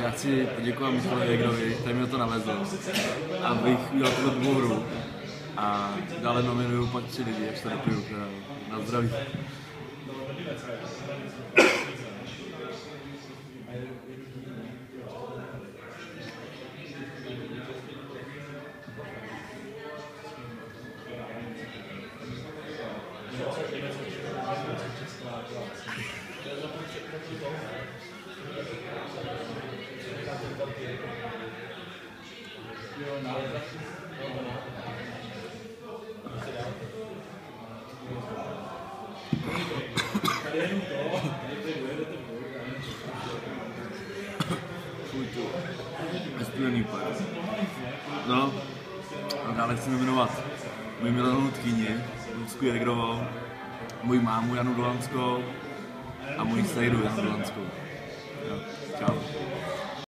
Já chci poděkovat Michalovi Hegerovi, který mi to navezl, abych udělal tuto druhou hru. A dále nominuju pak 3 lidi, až to dopiju. Na zdraví. Studený pár. No, a dále chci nominovat moji milovanou tchýni, Lucku Hegerovou, moji mámu Janu Dolanskou a moji sejdu Janu Dolanskou. Jo, čau.